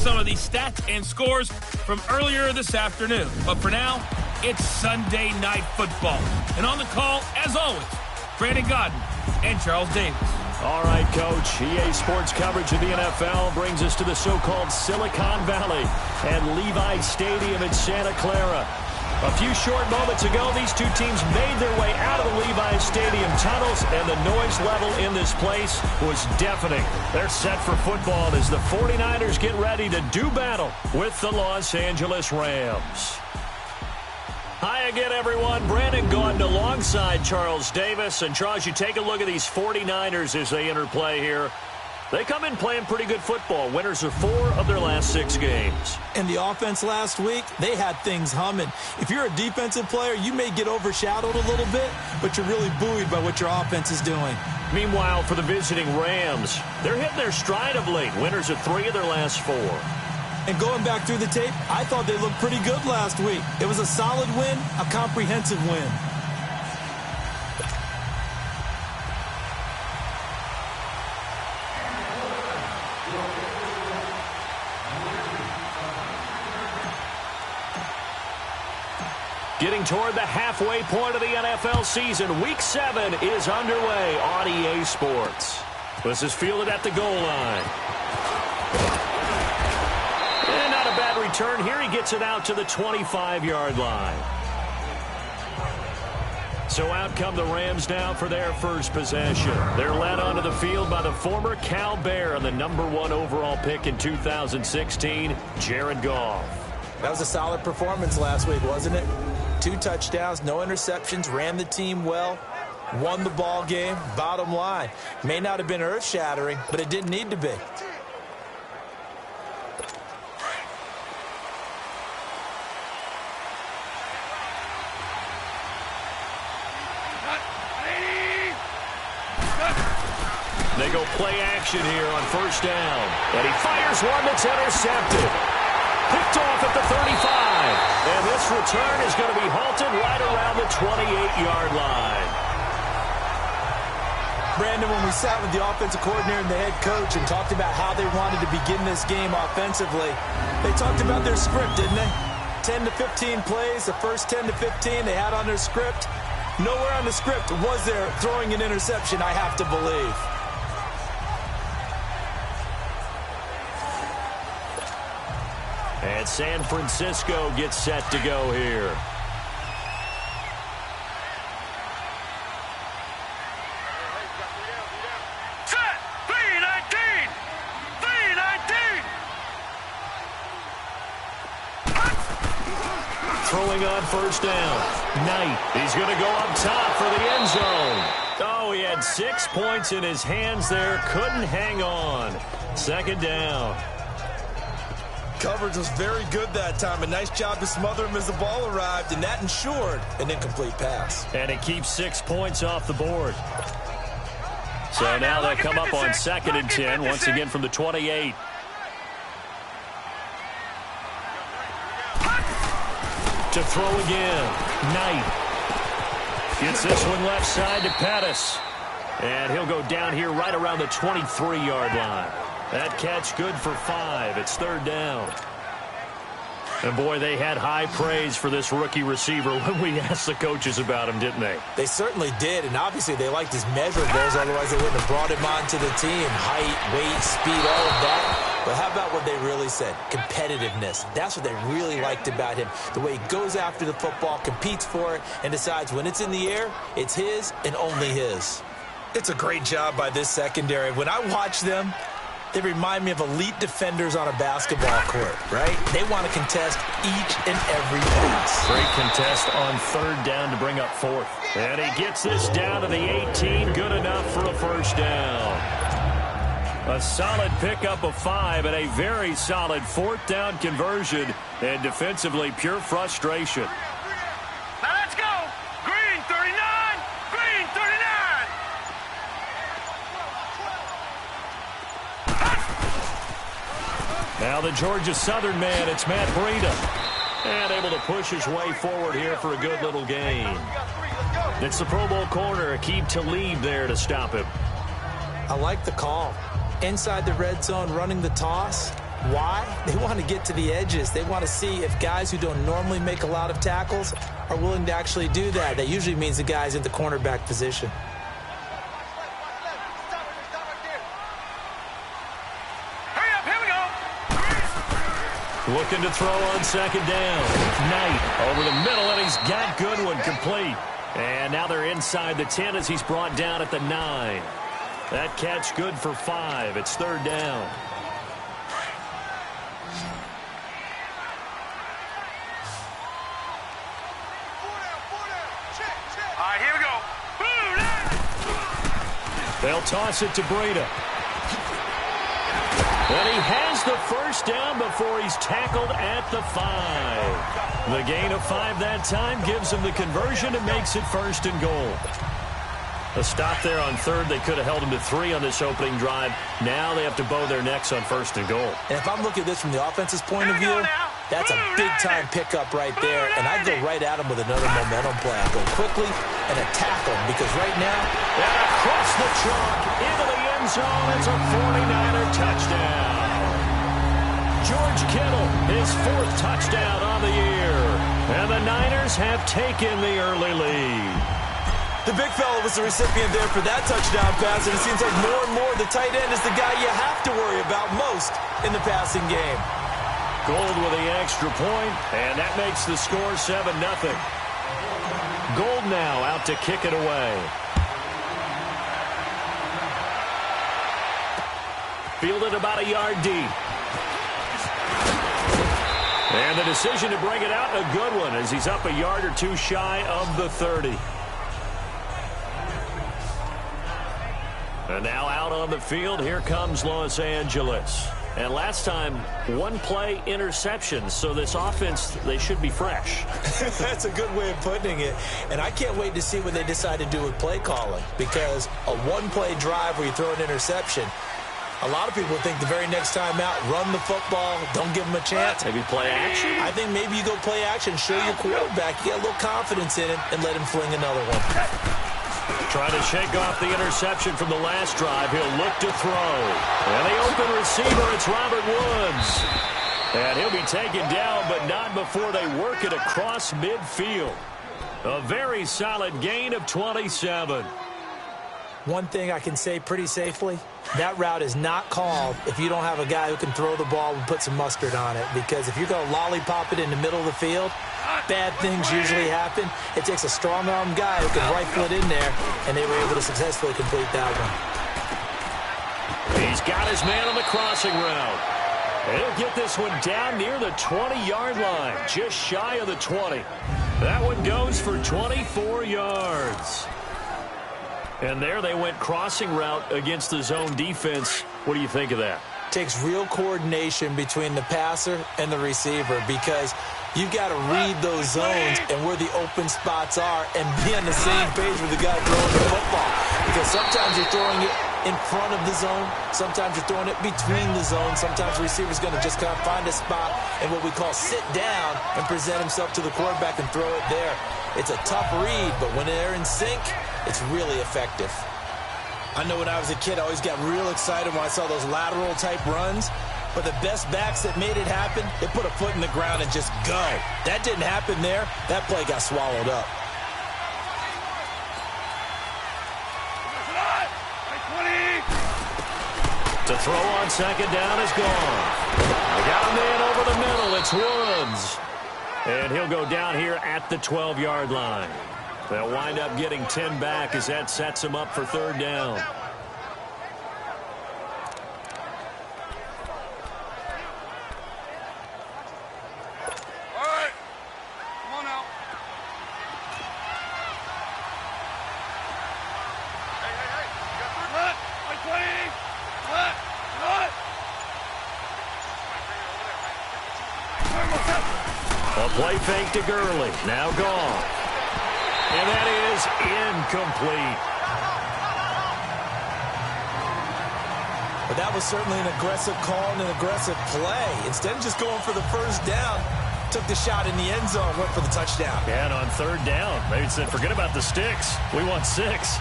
some of these stats and scores from earlier this afternoon. But for now, it's Sunday Night Football. And on the call, as always, Brandon Gaudin and Charles Davis. All right, Coach. EA Sports coverage of the NFL brings us to the so-called Silicon Valley and Levi Stadium in Santa Clara. A few short moments ago, these two teams made their way out of the Levi Stadium tunnels, and the noise level in this place was deafening. They're set for football as the 49ers get ready to do battle with the Los Angeles Rams. Hi again, everyone. Brandon Gaudin alongside Charles Davis. And, Charles, you take a look at these 49ers as they interplay here. They come in playing pretty good football. Winners of 4 of their last 6 games. And the offense last week, they had things humming. If you're a defensive player, you may get overshadowed a little bit, but you're really buoyed by what your offense is doing. Meanwhile, for the visiting Rams, they're hitting their stride of late. Winners of 3 of their last 4. And going back through the tape, I thought they looked pretty good last week. It was a solid win, a comprehensive win. Getting toward the halfway point of the NFL season, Week 7 is underway on EA Sports. This is fielded at the goal line. And not a bad return here. He gets it out to the 25-yard line. So out come the Rams now for their first possession. They're led onto the field by the former Cal Bear and the #1 overall pick in 2016, Jared Goff. That was a solid performance last week, wasn't it? 2 touchdowns, no interceptions, ran the team well, won the ball game. Bottom line, may not have been earth-shattering, but it didn't need to be. They go play action here on first down. And he fires one that's intercepted. Picked off at the 35. And this return is going to be halted right around the 28-yard line. Brandon, when we sat with the offensive coordinator and the head coach and talked about how they wanted to begin this game offensively, they talked about their script, didn't they? 10 to 15 plays, the first 10 to 15 they had on their script. Nowhere on the script was there throwing an interception, I have to believe. And San Francisco gets set to go here. Set! 3-19! 3-19! Throwing on first down. Knight. He's going to go up top for the end zone. Oh, he had 6 points in his hands there. Couldn't hang on. Second down. Coverage was very good that time. A nice job to smother him as the ball arrived, and that ensured an incomplete pass. And it keeps 6 points off the board. So now they'll come up on 2nd and 10, once again from the 28. To throw again. Knight. Gets this one left side to Pettis. And he'll go down here right around the 23-yard line. That catch good for 5. It's 3rd down. And, boy, they had high praise for this rookie receiver when we asked the coaches about him, didn't they? They certainly did, and obviously they liked his measurables. Otherwise, they wouldn't have brought him onto the team. Height, weight, speed, all of that. But how about what they really said? Competitiveness. That's what they really liked about him. The way he goes after the football, competes for it, and decides when it's in the air, it's his and only his. It's a great job by this secondary. When I watch them, they remind me of elite defenders on a basketball court, right? They want to contest each and every pass. Great contest on 3rd down to bring up 4th. And he gets this down to the 18. Good enough for a first down. A solid pickup of 5 and a very solid 4th down conversion. And defensively, pure frustration. Now let's go! Green 39! Green 39! Now the Georgia Southern man, it's Matt Breida. And able to push his way forward here for a good little gain. It's the Pro Bowl corner, Aqib Talib there to stop him. I like the call. Inside the red zone, running the toss. Why? They want to get to the edges. They want to see if guys who don't normally make a lot of tackles are willing to actually do that. That usually means the guy's in the cornerback position. Hurry up, here we go. Looking to throw on second down. Knight over the middle, and he's got Goodwin complete. And now they're inside the 10 as he's brought down at the 9. That catch good for 5. It's third down. All right, here we go. They'll toss it to Breida. And he has the first down before he's tackled at the 5. The gain of 5 that time gives him the conversion and makes it first and goal. A stop there on third. They could have held him to 3 on this opening drive. Now they have to bow their necks on first and goal. And if I'm looking at this from the offense's point of view, that's a big-time pickup right there. And I'd go right at him with another momentum play. I'd go quickly and attack him because right now, and across the chalk into the end zone, it's a 49er touchdown. George Kittle, his 4th touchdown on the year. And the Niners have taken the early lead. the big fella was the recipient there for that touchdown pass, and it seems like more and more the tight end is the guy you have to worry about most in the passing game. Gould with the extra point, and that makes the score 7-0. Gould now out to kick it away. Fielded about a yard deep. And the decision to bring it out, a good one, as he's up a yard or two shy of the 30. And now out on the field, here comes Los Angeles. And last time, one-play interceptions, so this offense, they should be fresh. That's a good way of putting it. And I can't wait to see what they decide to do with play calling, because a one-play drive where you throw an interception, a lot of people think the very next time out, run the football, don't give them a chance. Maybe play action? I think maybe you go play action, show your quarterback, you get a little confidence in him, and let him fling another one. Trying to shake off the interception from the last drive. He'll look to throw. And the open receiver, it's Robert Woods. And he'll be taken down, but not before they work it across midfield. A very solid gain of 27. One thing I can say pretty safely, that route is not called if you don't have a guy who can throw the ball and put some mustard on it. Because if you're going to lollipop it in the middle of the field, bad things usually happen. It takes a strong-arm guy who can rifle it in there, and they were able to successfully complete that one. He's got his man on the crossing route. And he'll get this one down near the 20-yard line, just shy of the 20. That one goes for 24 yards. And there they went crossing route against the zone defense. What do you think of that? Takes real coordination between the passer and the receiver, because you've got to read those zones and where the open spots are and be on the same page with the guy throwing the football. Because sometimes you're throwing it in front of the zone. Sometimes you're throwing it between the zones. Sometimes the receiver's going to just kind of find a spot and what we call sit down and present himself to the quarterback and throw it there. It's a tough read, but when they're in sync, it's really effective. I know when I was a kid, I always got real excited when I saw those lateral-type runs. But the best backs that made it happen, they put a foot in the ground and just go. That didn't happen there. That play got swallowed up. To throw on second down is gone. They got a man over the middle. It's Woods. And he'll go down here at the 12-yard line. They'll wind up getting 10 back as that sets them up for third down. A play fake to Gurley. Now gone. And that is incomplete. But that was certainly an aggressive call and an aggressive play. Instead of just going for the first down, took the shot in the end zone, went for the touchdown. And on third down, they said, forget about the sticks. We want 6.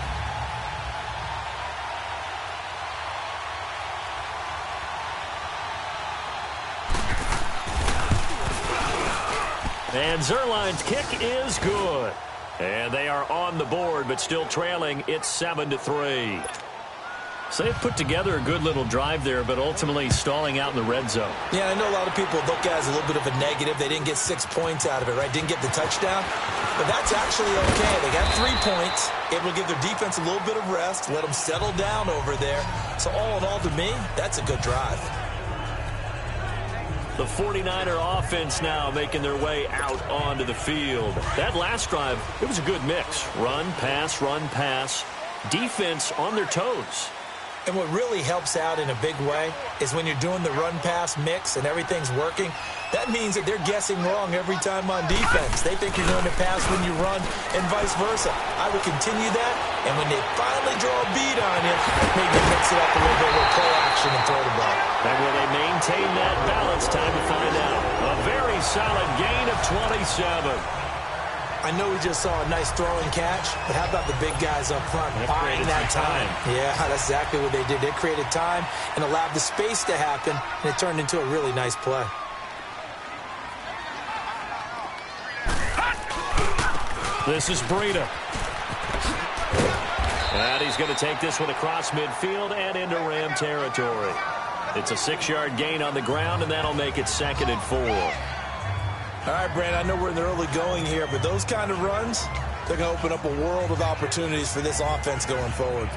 And Zuerlein's kick is good. And they are on the board, but still trailing. It's 7-3. So they've put together a good little drive there, but ultimately stalling out in the red zone. Yeah, I know a lot of people look at it as a little bit of a negative. They didn't get 6 points out of it, right? Didn't get the touchdown. But that's actually okay. They got 3 points. Able to give their defense a little bit of rest, let them settle down over there. So all in all, to me, that's a good drive. The 49er offense now making their way out onto the field. That last drive, it was a good mix. Run, pass, defense on their toes. And what really helps out in a big way is when you're doing the run-pass mix and everything's working, that means that they're guessing wrong every time on defense. They think you're going to pass when you run and vice versa. I would continue that, and when they finally draw a beat on you, maybe mix it up a little bit with play action and throw the ball. And will they maintain that balance? Time to find out. A very solid gain of 27. I know we just saw a nice throw and catch, but how about the big guys up front buying that time? Yeah, that's exactly what they did. They created time and allowed the space to happen, and it turned into a really nice play. This is Breida. And he's going to take this one across midfield and into Ram territory. It's a 6-yard gain on the ground, and that'll make it 2nd and 4. All right, Brandon, I know we're in the early going here, but those kind of runs, they're going to open up a world of opportunities for this offense going forward.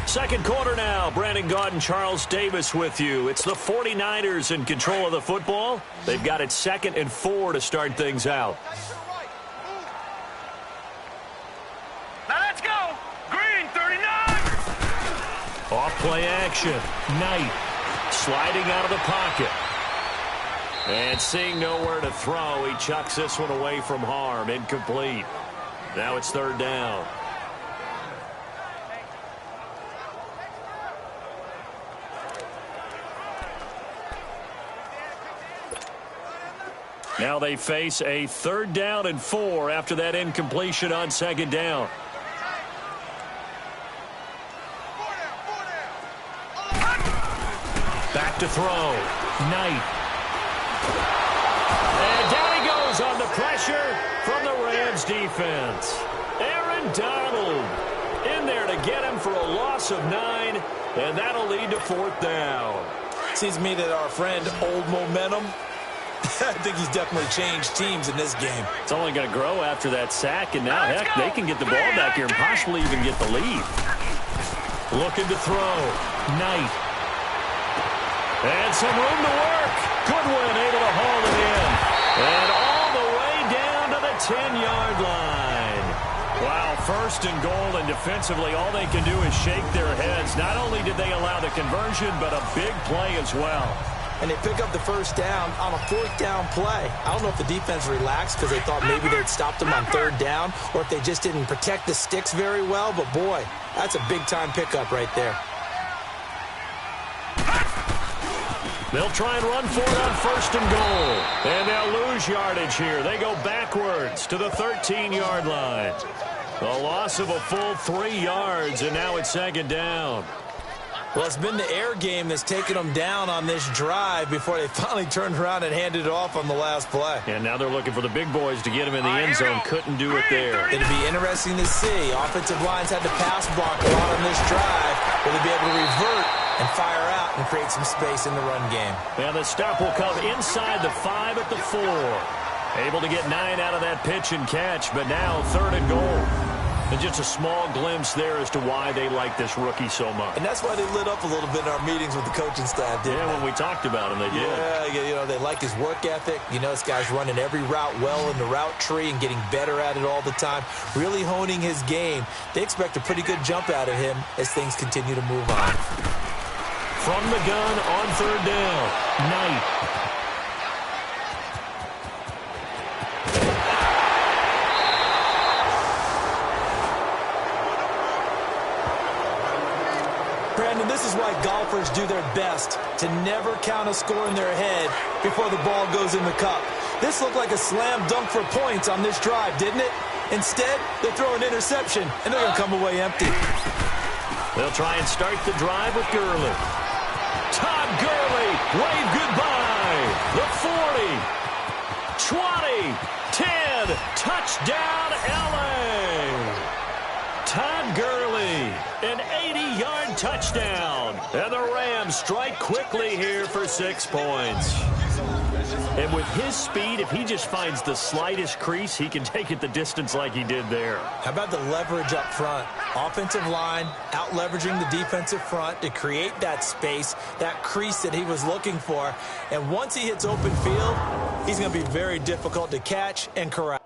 Second quarter now. Brandon Gaudin, Charles Davis with you. It's the 49ers in control of the football. They've got it 2nd and 4 to start things out. Now let's go. Green, 39. Off play action. Knight sliding out of the pocket. And seeing nowhere to throw, he chucks this one away from harm. Incomplete. Now it's 3rd down. Now they face a 3rd down and 4 after that incompletion on 2nd down. Back to throw. Knight. And down he goes on the pressure from the Rams defense. Aaron Donald in there to get him for a loss of 9, and that'll lead to 4th down. Seems to me that our friend Old Momentum, I think he's definitely changed teams in this game. It's only going to grow after that sack, and now, heck, they can get the ball back here and possibly even get the lead. Looking to throw. Knight. And some room to work. Goodwin able to haul it in. And all the way down to the 10-yard line. Wow, 1st and goal, and defensively all they can do is shake their heads. Not only did they allow the conversion, but a big play as well. And they pick up the 1st down on a 4th down play. I don't know if the defense relaxed because they thought maybe they'd stopped them on 3rd down, or if they just didn't protect the sticks very well. But, boy, that's a big-time pickup right there. They'll try and run for it on 1st and goal. And they'll lose yardage here. They go backwards to the 13-yard line. A loss of a full 3 yards, and now it's 2nd down. Well, it's been the air game that's taken them down on this drive before they finally turned around and handed it off on the last play. And now they're looking for the big boys to get him in the end zone. Couldn't do it there. It'll be interesting to see. Offensive lines had to pass block a lot on this drive. Will they be able to revert and fire out and create some space in the run game? And the stop will come inside the 5 at the 4. Able to get 9 out of that pitch and catch, but now 3rd and goal. And just a small glimpse there as to why they like this rookie so much. And that's why they lit up a little bit in our meetings with the coaching staff, didn't they? When we talked about him, they did. Yeah, you know, they like his work ethic. You know, this guy's running every route well in the route tree and getting better at it all the time, really honing his game. They expect a pretty good jump out of him as things continue to move on. From the gun on 3rd down, Knight. Brandon, this is why golfers do their best to never count a score in their head before the ball goes in the cup. This looked like a slam dunk for points on this drive, didn't it? Instead, they throw an interception, and they're going to come away empty. They'll try and start the drive with Gurley. Wave goodbye. The 40, 20, 10. Touchdown, L.A. Todd Gurley, an 80-yard touchdown. And the Rams strike quickly here for 6 points. And with his speed, if he just finds the slightest crease, he can take it the distance like he did there. How about the leverage up front? Offensive line out-leveraging the defensive front to create that space, that crease that he was looking for. And once he hits open field, he's going to be very difficult to catch and corral.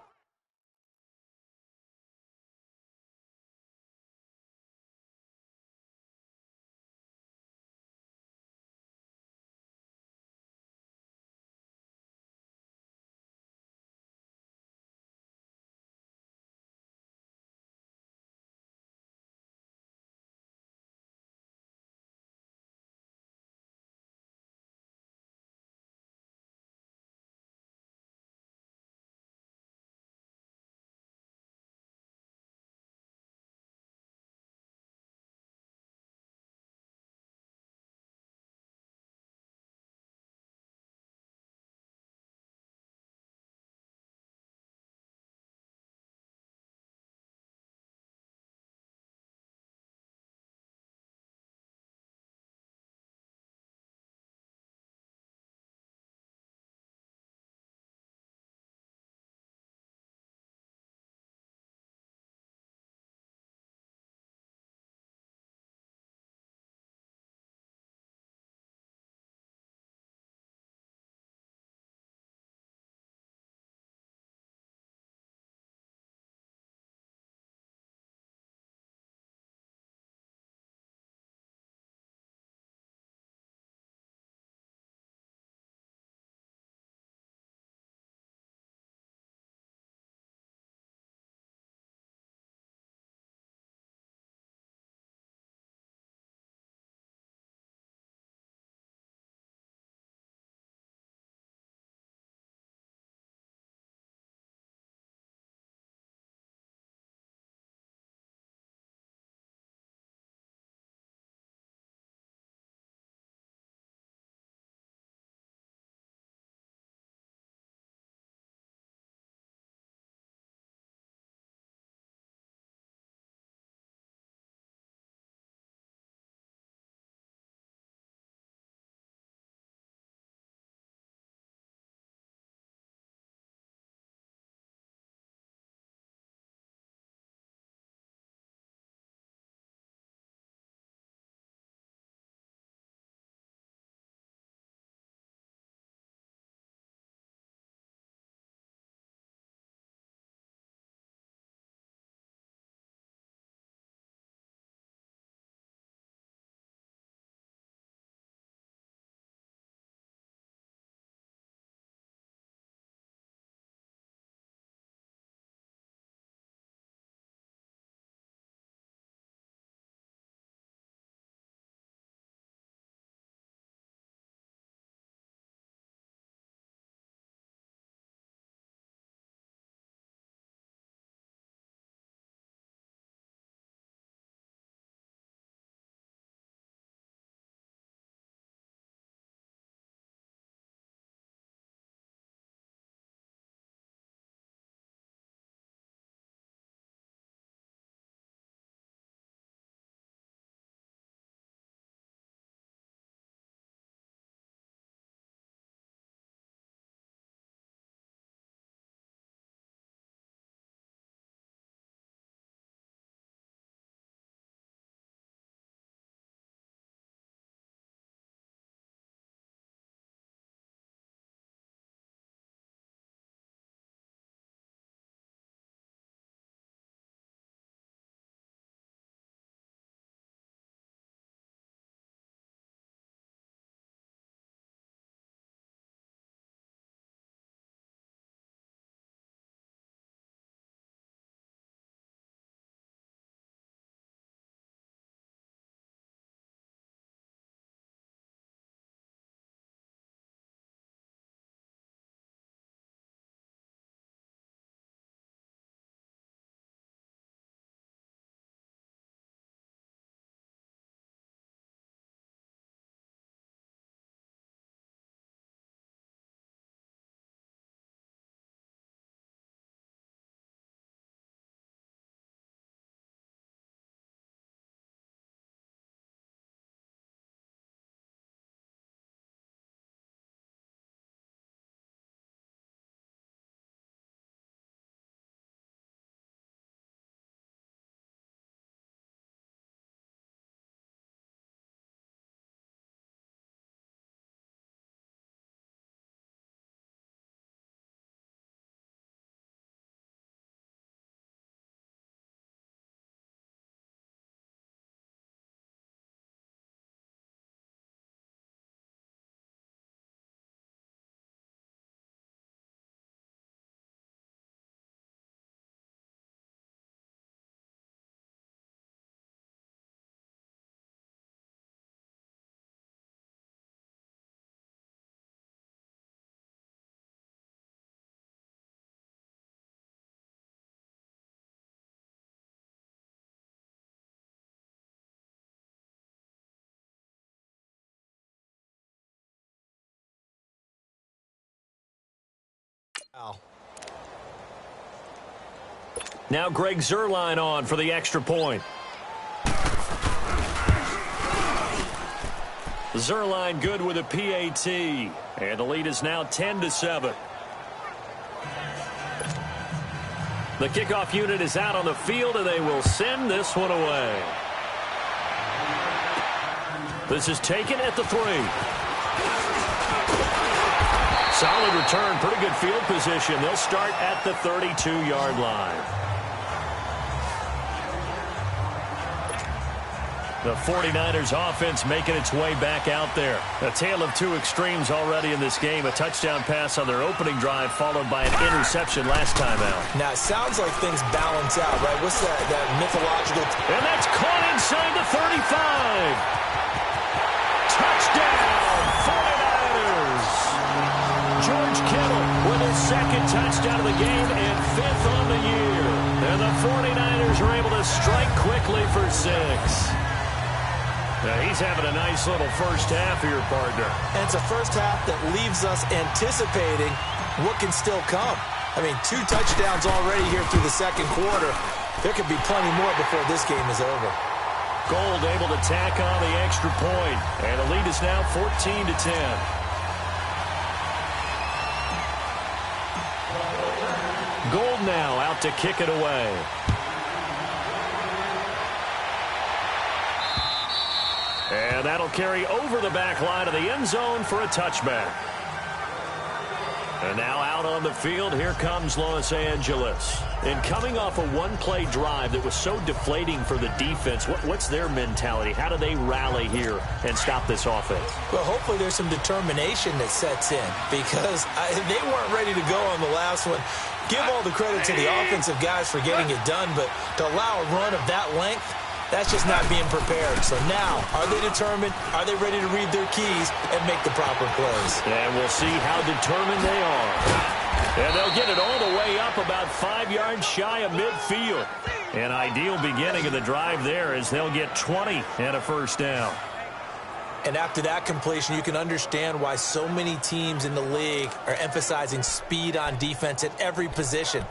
Now Greg Zuerlein on for the extra point. Zuerlein good with a PAT. And the lead is now 10-7. The kickoff unit is out on the field, and they will send this one away. This is taken at the 3. Solid return, pretty good field position. They'll start at the 32-yard line. The 49ers offense making its way back out there. A tale of two extremes already in this game. A touchdown pass on their opening drive followed by an interception last time out. Now, it sounds like things balance out, right? What's that mythological... And that's caught inside the 35. Touchdown, 49ers. George Kittle with his second touchdown of the game and 5th on the year. And the 49ers are able to strike quickly for 6. Now, he's having a nice little first half here, partner. And it's a first half that leaves us anticipating what can still come. I mean, 2 touchdowns already here through the second quarter. There could be plenty more before this game is over. Gould able to tack on the extra point. And the lead is now 14-10. Gould now out to kick it away. And that'll carry over the back line of the end zone for a touchback. And now out on the field, here comes Los Angeles. And coming off a one-play drive that was so deflating for the defense, what's their mentality? How do they rally here and stop this offense? Well, hopefully there's some determination that sets in because they weren't ready to go on the last one. Give all the credit to the offensive guys for getting it done, but to allow a run of that length, that's just not being prepared. So now, are they determined? Are they ready to read their keys and make the proper plays? And we'll see how determined they are. And they'll get it all the way up about 5 yards shy of midfield. An ideal beginning of the drive there as they'll get 20 and a first down. And after that completion, you can understand why so many teams in the league are emphasizing speed on defense at every position.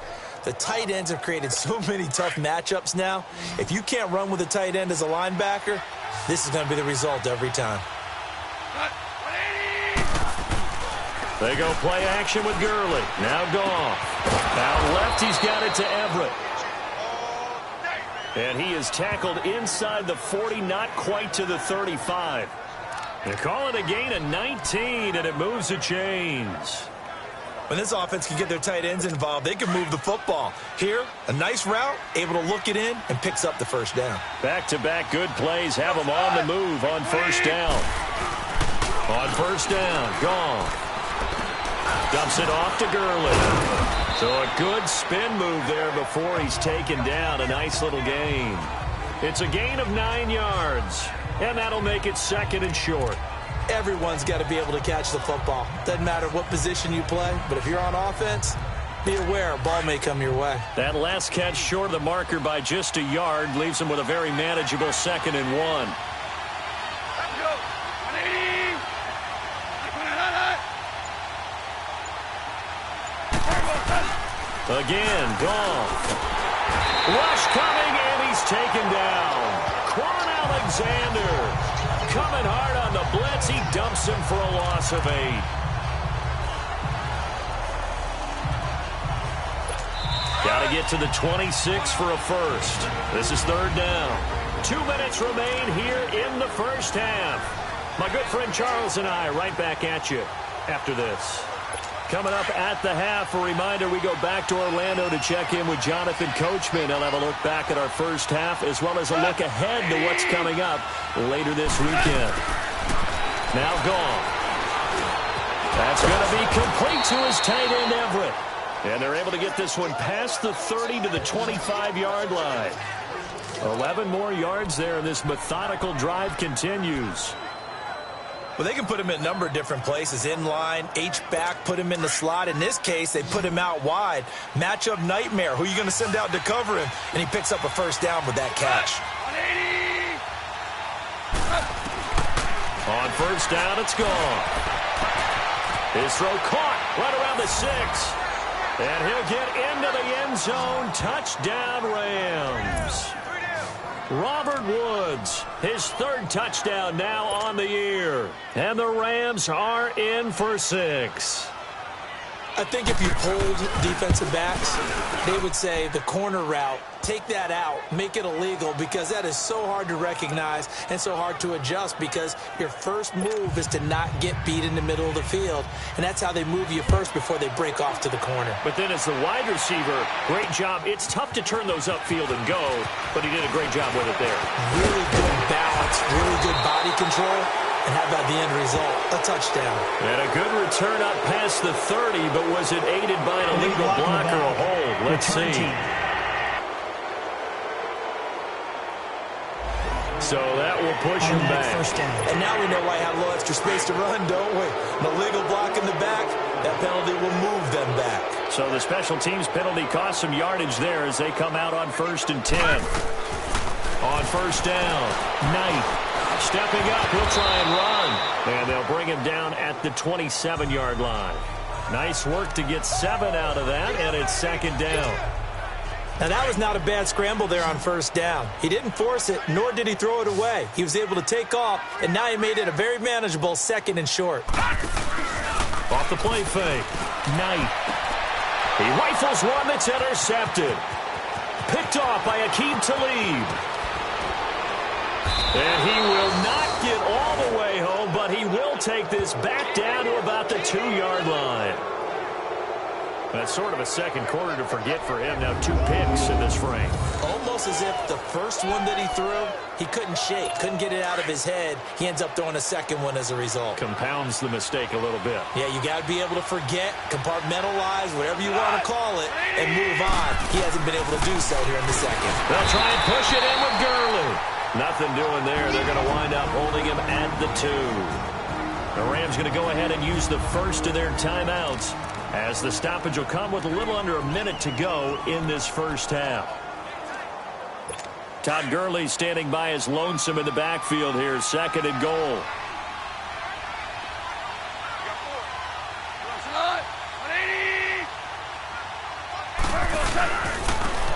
The tight ends have created so many tough matchups now. If you can't run with a tight end as a linebacker, this is going to be the result every time. They go play action with Gurley. Now Goff. Out left, he's got it to Everett. And he is tackled inside the 40, not quite to the 35. They call it a gain of 19, and it moves the chains. When this offense can get their tight ends involved, they can move the football. Here, a nice route, able to look it in, and picks up the first down. Back-to-back good plays have them on the move on first down. On first down, Goff. Dumps it off to Gurley. So a good spin move there before he's taken down. A nice little gain. It's a gain of 9 yards, and that'll make it 2nd and short. Everyone's got to be able to catch the football. Doesn't matter what position you play, but if you're on offense, be aware a ball may come your way. That last catch short of the marker by just a yard leaves them with a very manageable 2nd and 1. Again, Goff. Rush coming, and he's taken down. Quan Alexander coming hard on the blitz. He dumps him for a loss of 8. Got to get to the 26 for a first. This is 3rd down. 2 minutes remain here in the first half. My good friend Charles and I right back at you after this. Coming up at the half, a reminder, we go back to Orlando to check in with Jonathan Coachman. He'll have a look back at our first half as well as a look ahead to what's coming up later this weekend. Now Goff. That's going to be complete to his tight end, Everett. And they're able to get this one past the 30 to the 25-yard line. 11 more yards there, and this methodical drive continues. Well, they can put him in a number of different places. In line, H-back, put him in the slot. In this case, they put him out wide. Matchup nightmare. Who are you going to send out to cover him? And he picks up a first down with that catch. On first down, it's gone. His throw caught right around the 6. And he'll get into the end zone. Touchdown, Rams. Robert Woods, his third touchdown now on the year. And the Rams are in for 6. I think if you polled defensive backs, they would say the corner route, take that out, make it illegal, because that is so hard to recognize and so hard to adjust, because your first move is to not get beat in the middle of the field, and that's how they move you first before they break off to the corner. But then as the wide receiver, great job. It's tough to turn those upfield and go, but he did a great job with it there. Really good balance, really good body control. And how about the end result? A touchdown. And a good return up past the 30, but was it aided by an illegal block or a hold? Let's see. So that will push him back. And now we know why I have a little extra space to run, don't we? An illegal block in the back, that penalty will move them back. So the special teams penalty cost some yardage there as they come out on 1st and 10. On 1st down, Knight. Stepping up, he'll try and run. And they'll bring him down at the 27-yard line. Nice work to get 7 out of that, and it's 2nd down. Now, that was not a bad scramble there on 1st down. He didn't force it, nor did he throw it away. He was able to take off, and now he made it a very manageable 2nd and short. Off the play fake. Knight. He rifles one that's intercepted. Picked off by Aqib Talib. And he will not get all the way home, but he will take this back down to about the 2-yard line. That's sort of a second quarter to forget for him. Now 2 picks in this frame. Almost as if the first one that he threw, he couldn't shake, couldn't get it out of his head. He ends up throwing a second one as a result. Compounds the mistake a little bit. Yeah, you got to be able to forget, compartmentalize, whatever you want to call it, and move on. He hasn't been able to do so here in the second. They'll try and push it in with Gurley. Nothing doing there. They're going to wind up holding him at the 2. The Rams going to go ahead and use the first of their timeouts, as the stoppage will come with a little under a minute to go in this first half. Todd Gurley standing by as lonesome in the backfield here, 2nd and goal.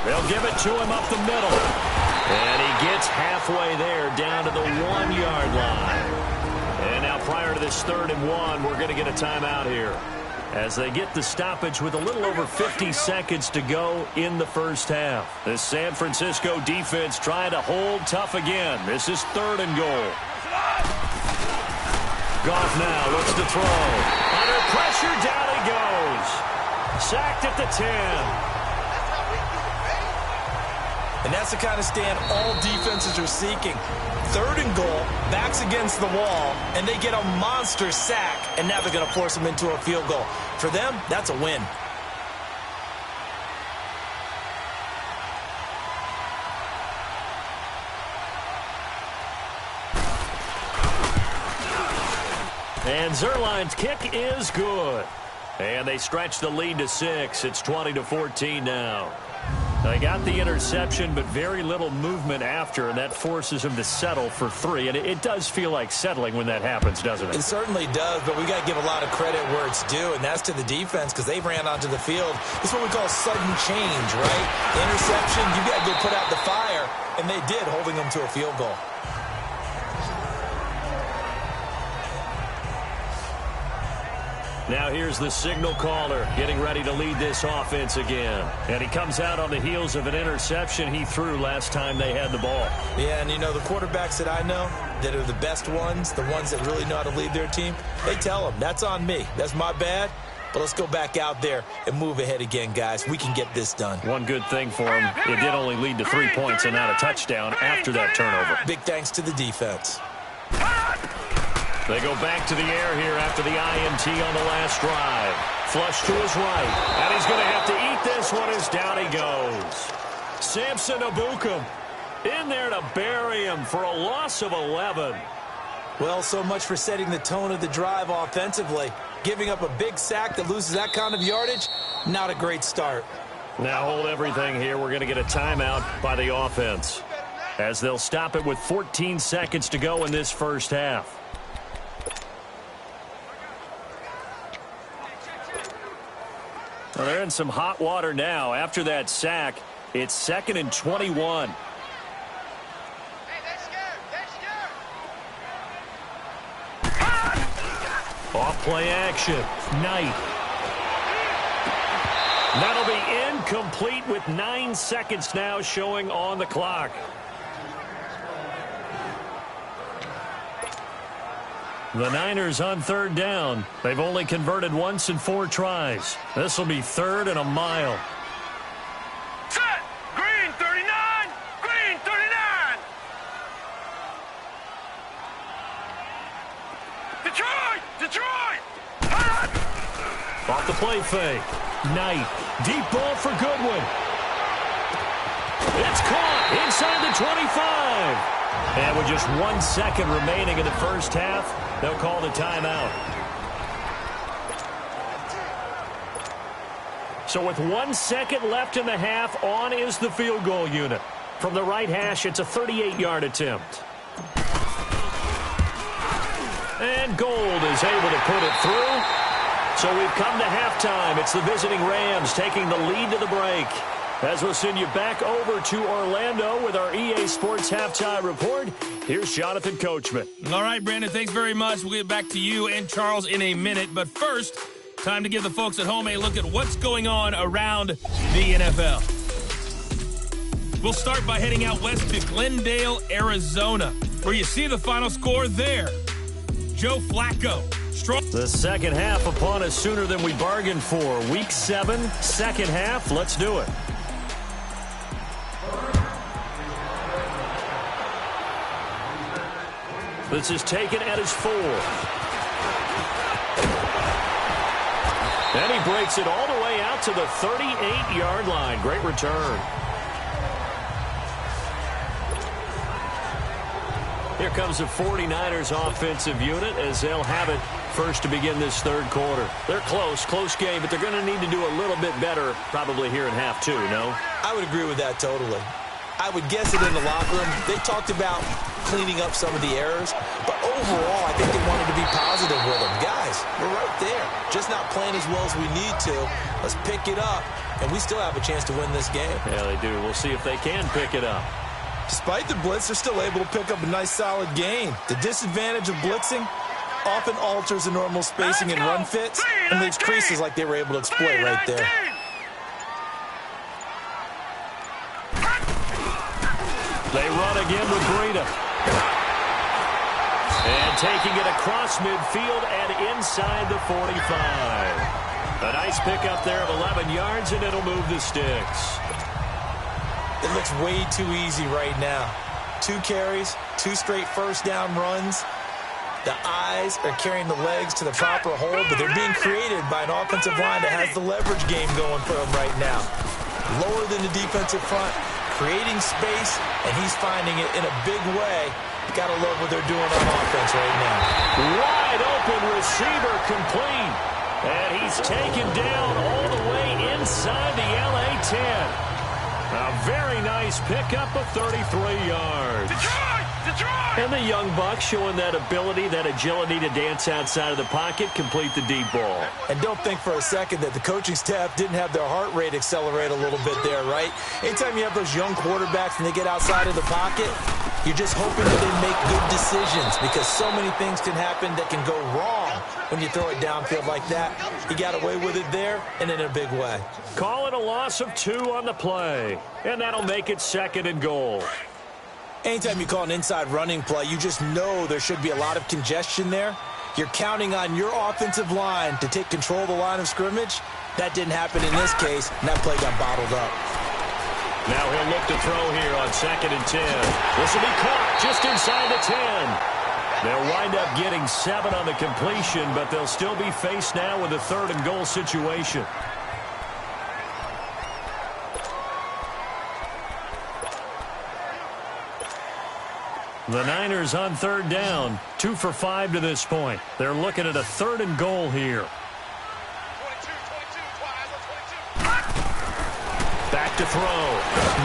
They'll give it to him up the middle. And he gets halfway there, down to the 1-yard line. And now prior to this 3rd and 1, we're going to get a timeout here, as they get the stoppage with a little over 50 seconds to go in the first half. The San Francisco defense trying to hold tough again. This is 3rd and goal. Goff now looks to throw. Under pressure, down he goes. Sacked at the 10. And that's the kind of stand all defenses are seeking. 3rd and goal, backs against the wall, and they get a monster sack, and now they're going to force them into a field goal. For them, that's a win. And Zuerlein's kick is good. And they stretch the lead to 6. It's 20-14 now. They got the interception, but very little movement after, and that forces him to settle for 3. And it does feel like settling when that happens, doesn't it? It certainly does, but we got to give a lot of credit where it's due, and that's to the defense, because they ran onto the field. This is what we call sudden change, right? The interception, you got to go put out the fire, and they did, holding them to a field goal. Now here's the signal caller getting ready to lead this offense again. And he comes out on the heels of an interception he threw last time they had the ball. Yeah, and you know, the quarterbacks that I know that are the best ones, the ones that really know how to lead their team, they tell them, that's on me. That's my bad. But let's go back out there and move ahead again, guys. We can get this done. One good thing for him, it did only lead to 3 points and not a touchdown after that turnover. Big thanks to the defense. They go back to the air here after the INT on the last drive. Flush to his right. And he's going to have to eat this one as down he goes. Samson Ebukam in there to bury him for a loss of 11. Well, so much for setting the tone of the drive offensively. Giving up a big sack that loses that kind of yardage, not a great start. Now hold everything here. We're going to get a timeout by the offense, as they'll stop it with 14 seconds to go in this first half. Well, they're in some hot water now. After that sack, it's 2nd and 21. Off play action. Knight. That'll be incomplete with 9 seconds now showing on the clock. The Niners on 3rd down. They've only converted once in 4 tries. This will be 3rd and a mile. Set! Green 39! Green 39! Detroit! Detroit! Off the play fake. Knight. Deep ball for Goodwin. It's caught inside the 25. And with just 1 second remaining in the first half, they'll call the timeout. So with 1 second left in the half, on is the field goal unit. From the right hash, it's a 38-yard attempt. And Gold is able to put it through. So we've come to halftime. It's the visiting Rams taking the lead to the break. As we'll send you back over to Orlando with our EA Sports Halftime Report, here's Jonathan Coachman. All right, Brandon, thanks very much. We'll get back to you and Charles in a minute. But first, time to give the folks at home a look at what's going on around the NFL. We'll start by heading out west to Glendale, Arizona, where you see the final score there. Joe Flacco. The second half upon us sooner than we bargained for. Week 7, second half. Let's do it. This is taken at his 4. And he breaks it all the way out to the 38-yard line. Great return. Here comes the 49ers offensive unit as they'll have it first to begin this third quarter. They're close game, but they're going to need to do a little bit better probably here in half 2, no? I would agree with that totally. I would guess it in the locker room. They talked about cleaning up some of the errors, but overall, I think they wanted to be positive with them. Guys, we're right there. Just not playing as well as we need to. Let's pick it up, and we still have a chance to win this game. Yeah, they do. We'll see if they can pick it up. Despite the blitz, they're still able to pick up a nice, solid gain. The disadvantage of blitzing often alters the normal spacing and run fits and leaves creases like they were able to exploit right there. They run again with Breida. And taking it across midfield and inside the 45. A nice pickup there of 11 yards, and it'll move the sticks. It looks way too easy right now. 2 carries, 2 straight first down runs. The eyes are carrying the legs to the proper hold, but they're being created by an offensive line that has the leverage game going for them right now. Lower than the defensive front, creating space, and he's finding it in a big way. You gotta love what they're doing on offense right now. Wide open receiver complete. And he's taken down all the way inside the LA 10. A very nice pickup of 33 yards. Detroit! And the young buck showing that ability, that agility to dance outside of the pocket, complete the deep ball. And don't think for a second that the coaching staff didn't have their heart rate accelerate a little bit there, right? Anytime you have those young quarterbacks and they get outside of the pocket, you're just hoping that they make good decisions because so many things can happen that can go wrong when you throw it downfield like that. He got away with it there and in a big way. Call it a loss of 2 on the play, and that'll make it 2nd and goal. Anytime you call an inside running play, you just know there should be a lot of congestion there. You're counting on your offensive line to take control of the line of scrimmage. That didn't happen in this case, and that play got bottled up. Now he'll look to throw here on 2nd and 10. This will be caught just inside the 10. They'll wind up getting 7 on the completion, but they'll still be faced now with a 3rd and goal situation. The Niners on 3rd down, 2 for 5 to this point. They're looking at a 3rd and goal here. Back to throw.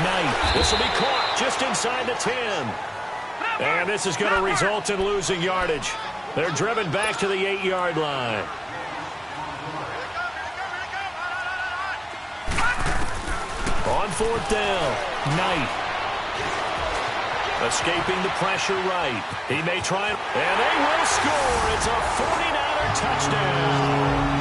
Knight. This will be caught just inside the 10. And this is going to result in losing yardage. They're driven back to the 8-yard line. On fourth down, Knight. Escaping the pressure right. He may try, and they will score. It's a 49er touchdown.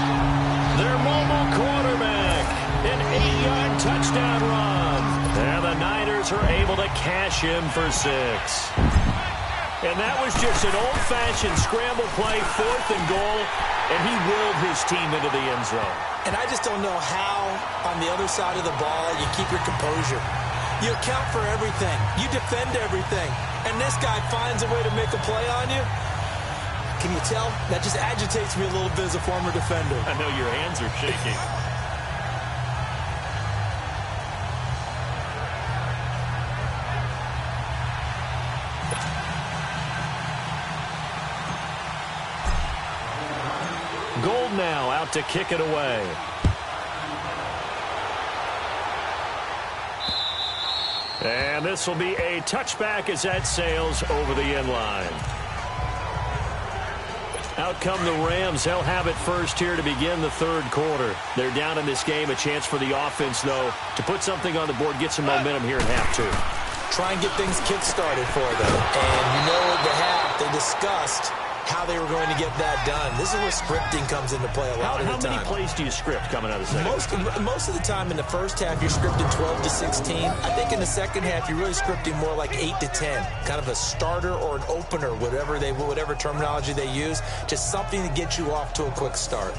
Their mobile quarterback, an 8-yard touchdown run. And the Niners are able to cash in for 6. And that was just an old-fashioned scramble play, 4th and goal, and he willed his team into the end zone. And I just don't know how, on the other side of the ball, you keep your composure. You account for everything. You defend everything. And this guy finds a way to make a play on you. Can you tell? That just agitates me a little bit as a former defender. I know your hands are shaking. Gold now out to kick it away. And this will be a touchback as that sails over the end line. Out come the Rams. They'll have it first here to begin the third quarter. They're down in this game. A chance for the offense, though, to put something on the board, get some momentum here in half two. Try and get things kick-started for them. And you know at the half, they discussed how they were going to get that done. This is where scripting comes into play a lot of the time. How many plays do you script coming out of the second? Most of the time in the first half, you're scripting 12 to 16. I think in the second half, you're really scripting more like 8 to 10. Kind of a starter or an opener, whatever terminology they use. Just something to get you off to a quick start.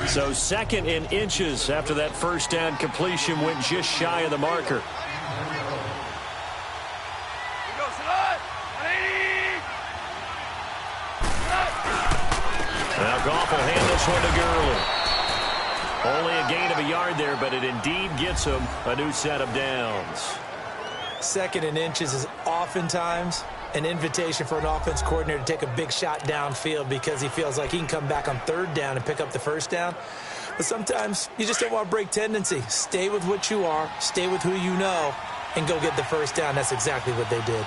So 2nd and inches after that first down completion went just shy of the marker. Now Goff will hand this one to Gurley. Only a gain of a yard there, but it indeed gets him a new set of downs. 2nd and inches is oftentimes an invitation for an offense coordinator to take a big shot downfield because he feels like he can come back on 3rd down and pick up the first down. But sometimes you just don't want to break tendency. Stay with what you are, stay with who you know, and go get the first down. That's exactly what they did.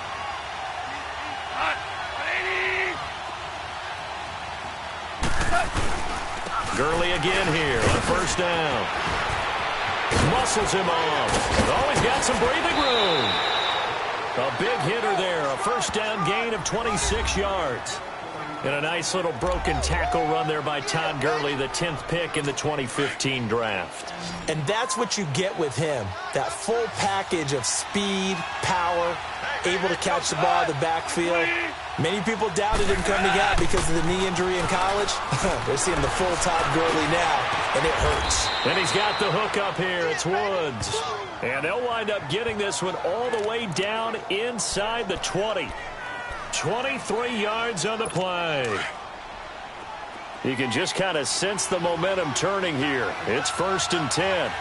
Gurley again here on 1st down. Muscles him off. Oh, he's got some breathing room. A big hitter there, a 1st down gain of 26 yards. And a nice little broken tackle run there by Todd Gurley, the 10th pick in the 2015 draft. And that's what you get with him, that full package of speed, power, able to catch the ball in the backfield. Many people doubted him coming out because of the knee injury in college. They're seeing the full Todd Gurley now, and it hurts. And he's got the hook up here. It's Woods. And they'll wind up getting this one all the way down inside the 20. 23 yards on the play. You can just kind of sense the momentum turning here. It's 1st and 10.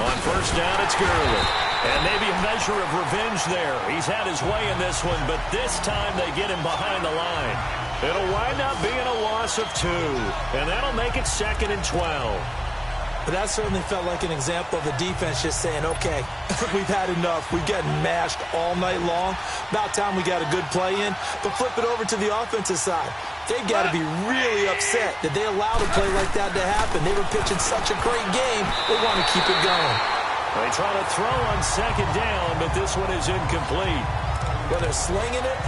On 1st down, it's Gurley. And maybe a measure of revenge there. He's had his way in this one, but this time they get him behind the line. It'll wind up being a loss of 2, and that'll make it 2nd and 12. But that certainly felt like an example of the defense just saying, okay, we've had enough. We've gotten mashed all night long. About time we got a good play in. But flip it over to the offensive side. They've got to be really upset that they allowed a play like that to happen. They were pitching such a great game, they want to keep it going. They try to throw on 2nd down, but this one is incomplete. Well, they're slinging it,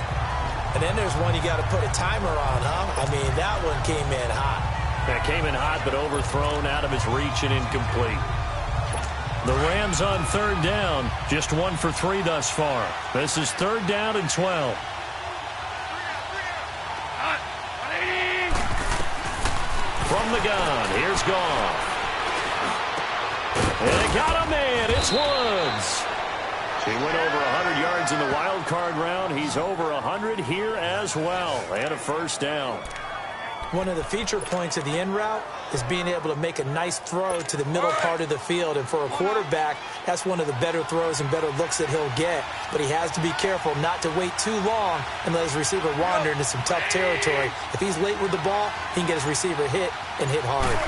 and then there's one you got to put a timer on, huh? I mean, that one came in hot. That came in hot, but overthrown, out of his reach, and incomplete. The Rams on 3rd down, just 1 for 3 thus far. This is 3rd down and 12. From the gun, here's Goff. And they got a man, it's Woods. He went over 100 yards in the wild card round. He's over 100 here as well, and a 1st down. One of the feature points of the in route is being able to make a nice throw to the middle part of the field. And for a quarterback, that's one of the better throws and better looks that he'll get. But he has to be careful not to wait too long and let his receiver wander into some tough territory. If he's late with the ball, he can get his receiver hit and hit hard.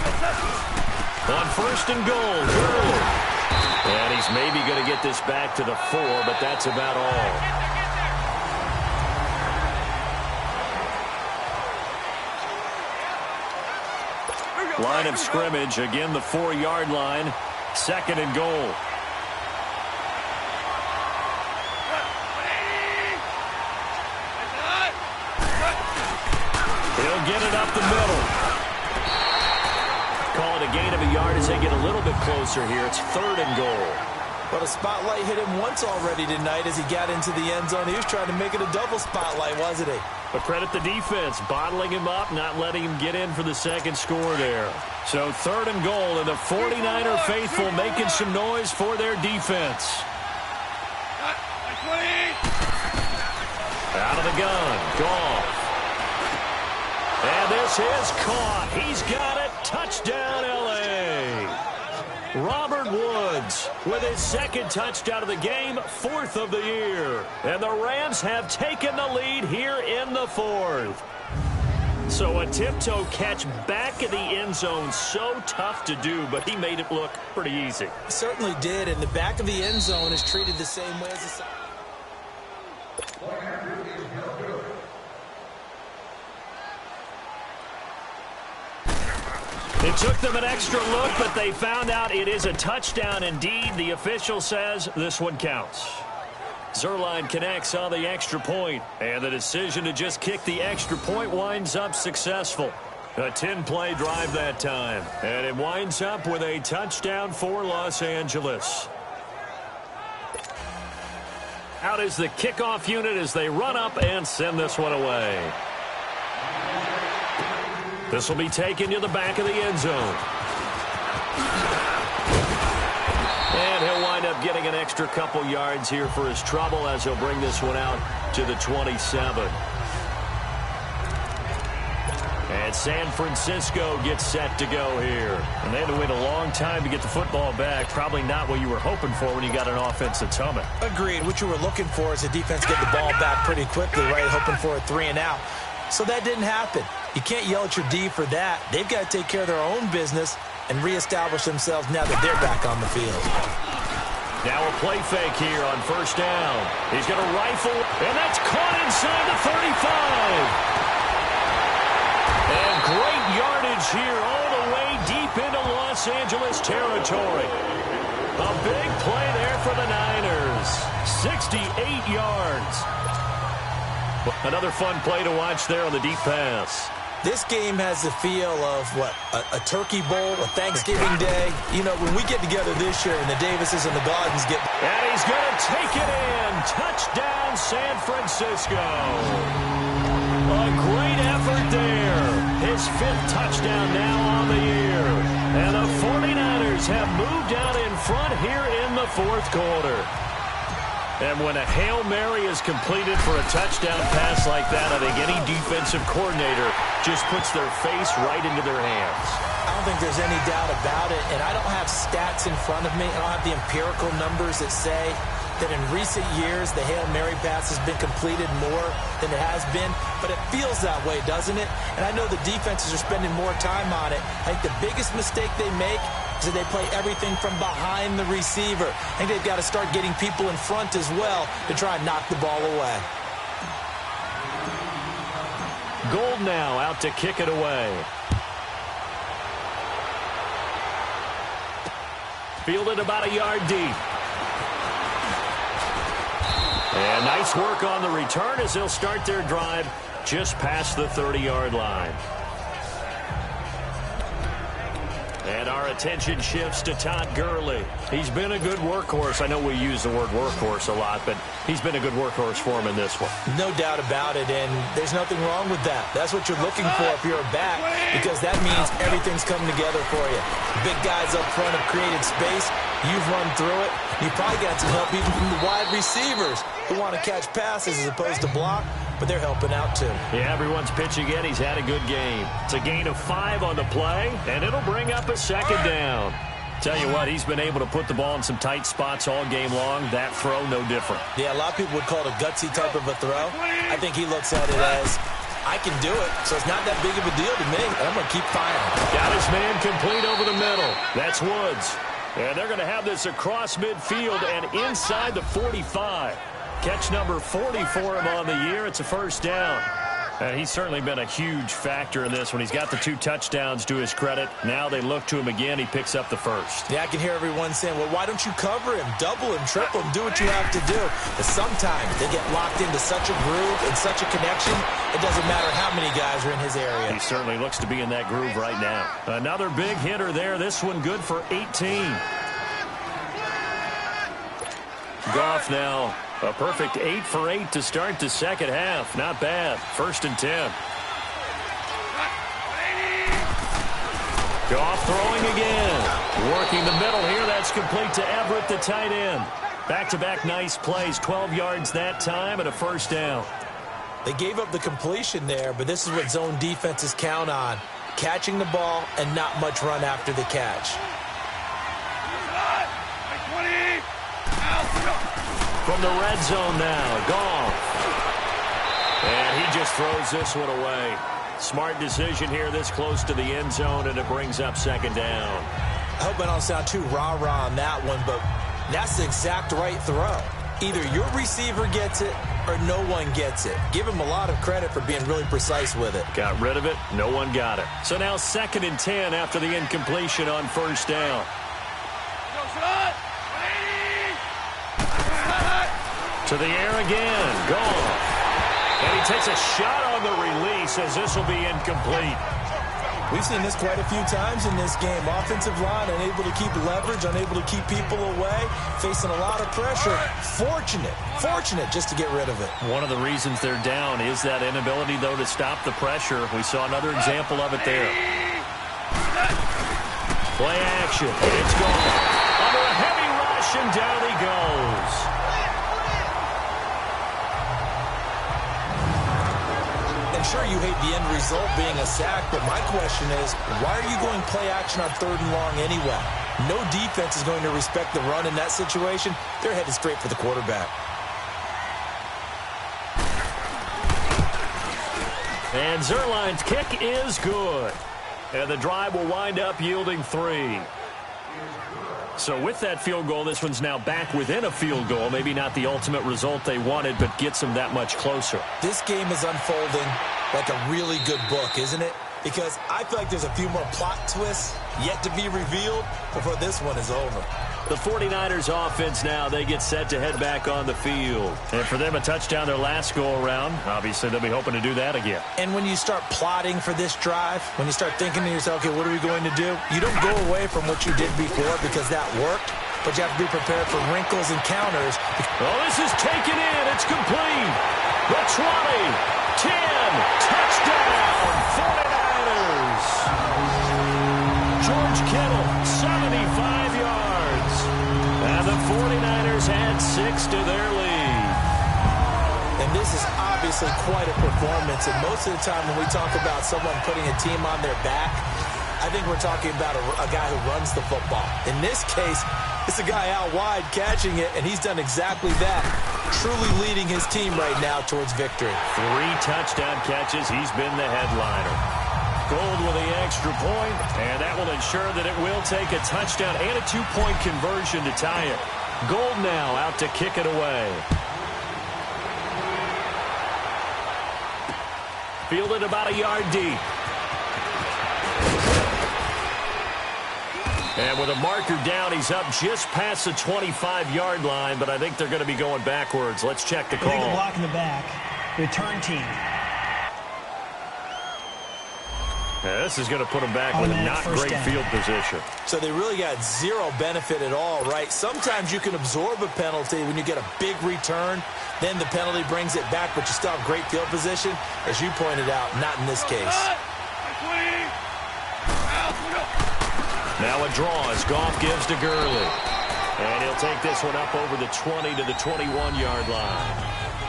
On 1st and goal, Gurley. And he's maybe going to get this back to the 4, but that's about all. Line of scrimmage, again the 4-yard line, 2nd and goal. He'll get it up the middle. Call it a gain of a yard as they get a little bit closer here. It's 3rd and goal. But a spotlight hit him once already tonight as he got into the end zone. He was trying to make it a double spotlight, wasn't he? But credit the defense, bottling him up, not letting him get in for the 2nd score there. So 3rd and goal, and the 49er faithful making some noise for their defense. Out of the gun, Goff. And this is caught. He's got it. Touchdown, L.A. Robert Woods with his 2nd touchdown of the game, 4th of the year. And the Rams have taken the lead here in the 4th. So a tiptoe catch back in the end zone, so tough to do, but he made it look pretty easy. He certainly did, and the back of the end zone is treated the same way as the side. It took them an extra look, but they found out it is a touchdown indeed. The official says this one counts. Zuerlein connects on the extra point, and the decision to just kick the extra point winds up successful. A 10-play drive that time, and it winds up with a touchdown for Los Angeles. Out is the kickoff unit as they run up and send this one away. This will be taken to the back of the end zone. And he'll wind up getting an extra couple yards here for his trouble as he'll bring this one out to the 27. And San Francisco gets set to go here. And they had to wait a long time to get the football back. Probably not what you were hoping for when you got an offense that's humming. Agreed. What you were looking for is the defense get the ball back pretty quickly, right? Hoping for a 3 and out. So that didn't happen. You can't yell at your D for that. They've got to take care of their own business and reestablish themselves now that they're back on the field. Now a play fake here on 1st down. He's going to rifle, and that's caught inside the 35. And great yardage here all the way deep into Los Angeles territory. A big play there for the Niners. 68 yards. Another fun play to watch there on the deep pass. This game has the feel of, what, a turkey bowl, a Thanksgiving day. You know, when we get together this year and the Davises and the Gardens get... And he's going to take it in. Touchdown, San Francisco. A great effort there. His 5th touchdown now on the year. And the 49ers have moved out in front here in the 4th quarter. And when a Hail Mary is completed for a touchdown pass like that, I think any defensive coordinator just puts their face right into their hands. I don't think there's any doubt about it, and I don't have stats in front of me. I don't have the empirical numbers that say that in recent years the Hail Mary pass has been completed more than it has been, but it feels that way, doesn't it? And I know the defenses are spending more time on it. I think the biggest mistake they make is that they play everything from behind the receiver. I think they've got to start getting people in front as well to try and knock the ball away. Gold now out to kick it away. Fielded about a yard deep. And nice work on the return as they'll start their drive just past the 30-yard line. And our attention shifts to Todd Gurley. He's been a good workhorse. I know we use the word workhorse a lot, but he's been a good workhorse for him in this one. No doubt about it, and there's nothing wrong with that. That's what you're looking for if you're a back, because that means everything's coming together for you. Big guys up front have created space. You've run through it. You probably got some help even from the wide receivers who want to catch passes as opposed to block, but they're helping out too. Yeah, everyone's pitching in. He's had a good game. It's a gain of 5 on the play, and it'll bring up a 2nd down. Tell you what, he's been able to put the ball in some tight spots all game long. That throw, no different. Yeah, a lot of people would call it a gutsy type of a throw. I think he looks at it as, I can do it, so it's not that big of a deal to me, and I'm going to keep firing. Got his man complete over the middle. That's Woods. And they're going to have this across midfield and inside the 45. Catch number 40 for him on the year. It's a first down. And he's certainly been a huge factor in this when he's got the 2 touchdowns to his credit. Now they look to him again. He picks up the first. Yeah, I can hear everyone saying, well, why don't you cover him, double him, triple him, do what you have to do. But sometimes they get locked into such a groove and such a connection, it doesn't matter how many guys are in his area. He certainly looks to be in that groove right now. Another big hitter there. This one good for 18. Goff now a perfect 8 for 8 to start the second half. Not bad. 1st and 10. Goff throwing again. Working the middle here. That's complete to Everett, the tight end. Back-to-back nice plays. 12 yards that time and a first down. They gave up the completion there, but this is what zone defenses count on. Catching the ball and not much run after the catch. From the red zone now, Goff. And he just throws this one away. Smart decision here this close to the end zone, and it brings up second down. I hope I don't sound too rah-rah on that one, but that's the exact right throw. Either your receiver gets it or no one gets it. Give him a lot of credit for being really precise with it. Got rid of it. No one got it. So now 2nd and 10 after the incompletion on first down. To the air again. Goff. And he takes a shot on the release as this will be incomplete. We've seen this quite a few times in this game. Offensive line unable to keep leverage, unable to keep people away, facing a lot of pressure. Fortunate just to get rid of it. One of the reasons they're down is that inability, though, to stop the pressure. We saw another example of it there. Play action. It's gone. Under a heavy rush, and down he goes. Sure, you hate the end result being a sack, but my question is, why are you going play action on 3rd and long anyway? No defense is going to respect the run in that situation. They're headed straight for the quarterback. And Zuerlein's kick is good. And the drive will wind up yielding 3. So with that field goal, this one's now back within a field goal. Maybe not the ultimate result they wanted, but gets them that much closer. This game is unfolding like a really good book, isn't it? Because I feel like there's a few more plot twists yet to be revealed before this one is over. The 49ers offense now, they get set to head back on the field. And for them, a touchdown their last go-around. Obviously, they'll be hoping to do that again. And when you start plotting for this drive, when you start thinking to yourself, okay, what are we going to do? You don't go away from what you did before because that worked, but you have to be prepared for wrinkles and counters. Oh, this is taken in. It's complete. The 20, 10, touchdown, 49ers. George Kittle, 75 yards. And the 49ers add 6 to their lead. And this is obviously quite a performance. And most of the time when we talk about someone putting a team on their back, I think we're talking about a guy who runs the football. In this case, it's a guy out wide catching it, and he's done exactly that. Truly leading his team right now towards victory. 3 touchdown catches. He's been the headliner. Gold with the extra point, and that will ensure that it will take a touchdown and a 2-point conversion to tie it. Gold now out to kick it away. Fielded about a yard deep. And with a marker down, he's up just past the 25-yard line, but I think they're going to be going backwards. Let's check the call. Illegal block in the back. Return team. Yeah, this is going to put them back with a not great field position. So they really got zero benefit at all, right? Sometimes you can absorb a penalty when you get a big return. Then the penalty brings it back, but you still have great field position. As you pointed out, not in this case. Now a draw as Goff gives to Gurley. And he'll take this one up over the 20 to the 21-yard line.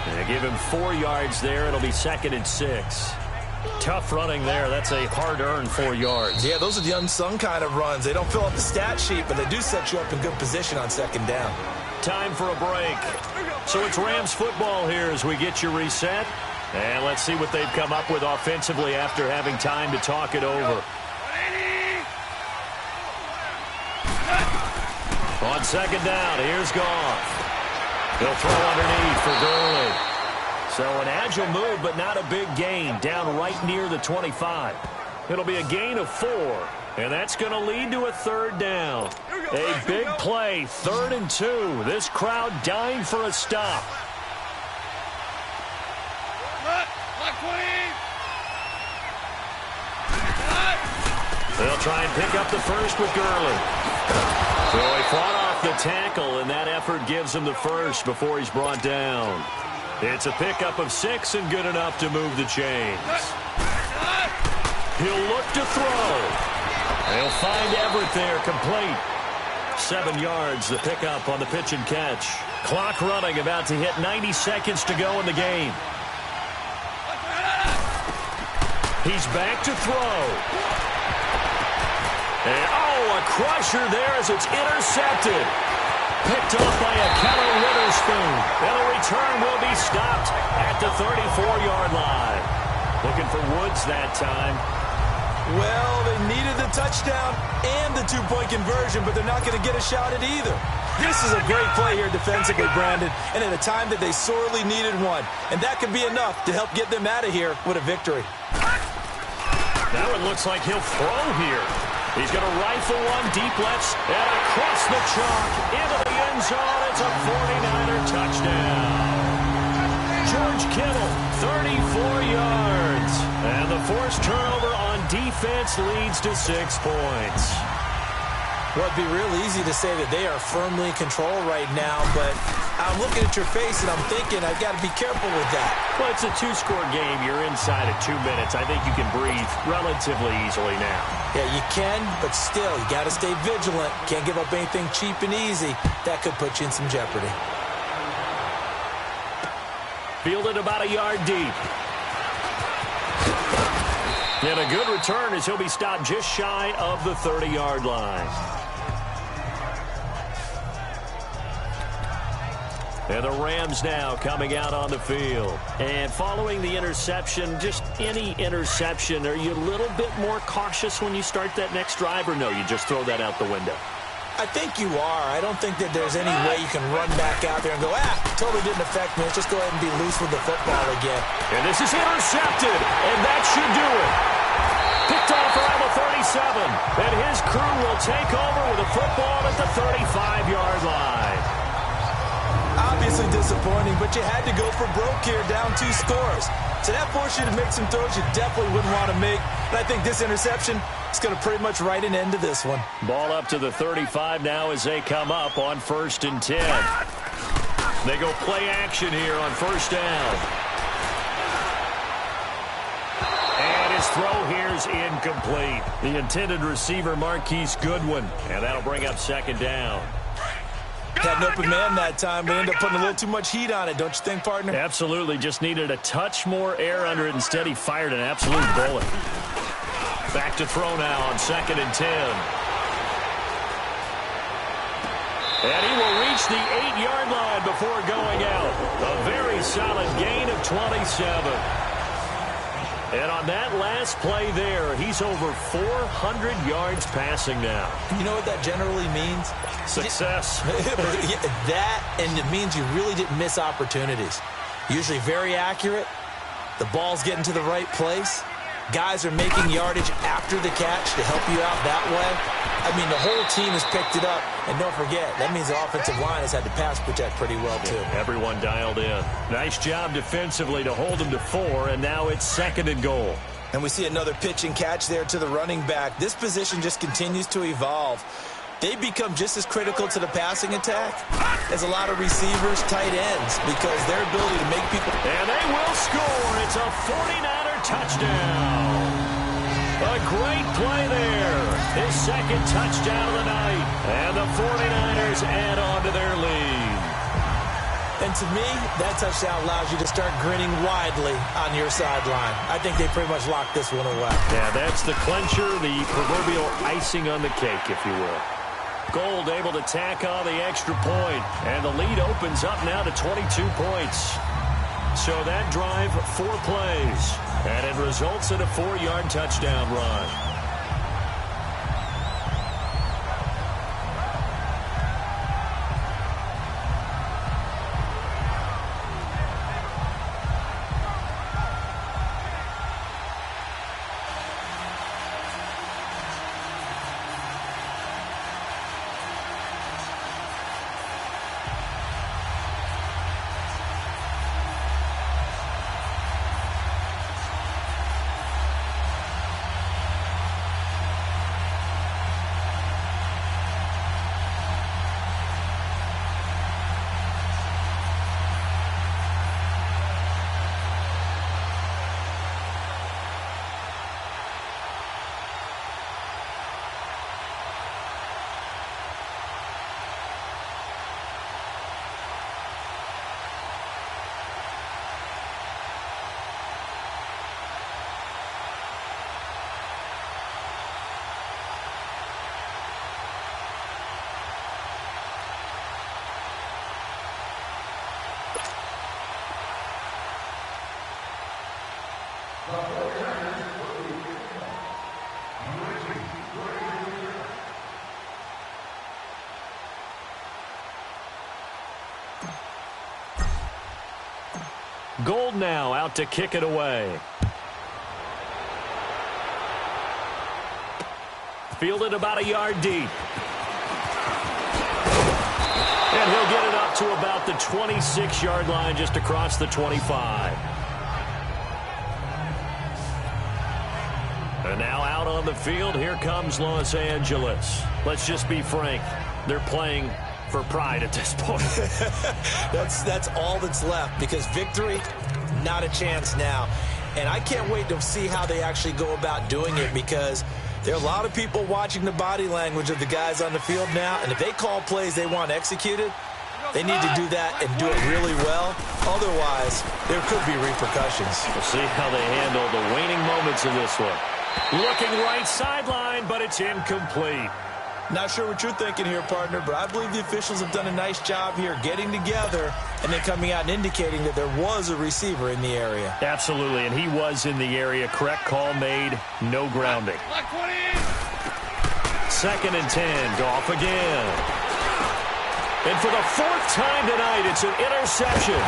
And give him 4 yards there. It'll be 2nd and 6. Tough running there. That's a hard-earned 4 yards. Yeah, those are the unsung kind of runs. They don't fill up the stat sheet, but they do set you up in good position on 2nd down. Time for a break. So it's Rams football here as we get you reset. And let's see what they've come up with offensively after having time to talk it over. On second down, here's Goff. He'll throw underneath for Gurley. So an agile move, but not a big gain, down right near the 25. It'll be a gain of 4, and that's going to lead to a third down. A big play, 3rd and 2. This crowd dying for a stop. They'll try and pick up the first with Gurley. So he fought off the tackle, and that effort gives him the first before he's brought down. It's a pickup of 6 and good enough to move the chains. He'll look to throw. He'll find Everett there, complete. 7 yards, the pickup on the pitch and catch. Clock running, about to hit 90 seconds to go in the game. He's back to throw. And, a crusher there as it's intercepted. Picked off by a Keller Witherspoon. And the return will be stopped at the 34-yard line. Looking for Woods that time. Well, they needed the touchdown and the 2-point conversion, but they're not going to get a shot at either. This is a great play here defensively, Brandon, and at a time that they sorely needed one. And that could be enough to help get them out of here with a victory. Now it looks like he'll throw here. He's going to rifle one deep left and across the chalk into the end zone. It's a 49er touchdown. George Kittle, 34 yards. And the forced turnover on defense leads to 6 points. Well, it'd be real easy to say that they are firmly in control right now, but I'm looking at your face and I'm thinking I've got to be careful with that. Well, it's a 2-score game. You're inside of 2 minutes. I think you can breathe relatively easily now. Yeah, you can, but still, you got to stay vigilant. Can't give up anything cheap and easy. That could put you in some jeopardy. Fielded about a yard deep. And a good return as he'll be stopped just shy of the 30-yard line. And the Rams now coming out on the field. And following the interception, just any interception, are you a little bit more cautious when you start that next drive, or no, you just throw that out the window? I think you are. I don't think that there's any way you can run back out there and go, totally didn't affect me. Let's just go ahead and be loose with the football again. And this is intercepted, and that should do it. Picked off around the 37, and his crew will take over with the football at the 35-yard line. Obviously disappointing, but you had to go for broke here, down 2 scores. So that forced you to make some throws you definitely wouldn't want to make. And I think this interception is going to pretty much write an end to this one. Ball up to the 35 now as they come up on 1st and 10. They go play action here on 1st down. And his throw here is incomplete. The intended receiver, Marquise Goodwin. And that'll bring up 2nd down. Had an open man that time, but ended up putting a little too much heat on it, don't you think, partner? Absolutely. Just needed a touch more air under it. Instead, he fired an absolute bullet. Back to throw now on 2nd and 10. And he will reach the 8-yard line before going out. A very solid gain of 27. And on that last play there, he's over 400 yards passing now. You know what that generally means? Success. That, and it means you really didn't miss opportunities. Usually very accurate. The ball's getting to the right place. Guys are making yardage after the catch to help you out that way. I mean, the whole team has picked it up. And don't forget, that means the offensive line has had to pass protect pretty well, too. Yeah, everyone dialed in. Nice job defensively to hold them to 4, and now it's 2nd and goal. And we see another pitch and catch there to the running back. This position just continues to evolve. They become just as critical to the passing attack as a lot of receivers, tight ends, because their ability to make people... And they will score. It's a 49er touchdown. A great play there. His 2nd touchdown of the night. And the 49ers add on to their lead. And to me, that touchdown allows you to start grinning widely on your sideline. I think they pretty much locked this one away. Yeah, that's the clincher, the proverbial icing on the cake, if you will. Gold able to tack on the extra point. And the lead opens up now to 22 points. So that drive, 4 plays. And it results in a 4-yard touchdown run. Gold now out to kick it away. Fielded about a yard deep. And he'll get it up to about the 26-yard line, just across the 25. And now out on the field, here comes Los Angeles. Let's just be frank. They're playing for pride at this point. That's all that's left, because victory, not a chance now. And I can't wait to see how they actually go about doing it, because there are a lot of people watching the body language of the guys on the field now, and if they call plays they want executed, they need to do that and do it really well. Otherwise, there could be repercussions. We'll see how they handle the waning moments in this one. Looking right sideline, but it's incomplete. Not sure what you're thinking here, partner, but I believe the officials have done a nice job here getting together and then coming out and indicating that there was a receiver in the area. Absolutely, and he was in the area. Correct call made, no grounding. 2nd and 10, Goff again. And for the 4th time tonight, it's an interception.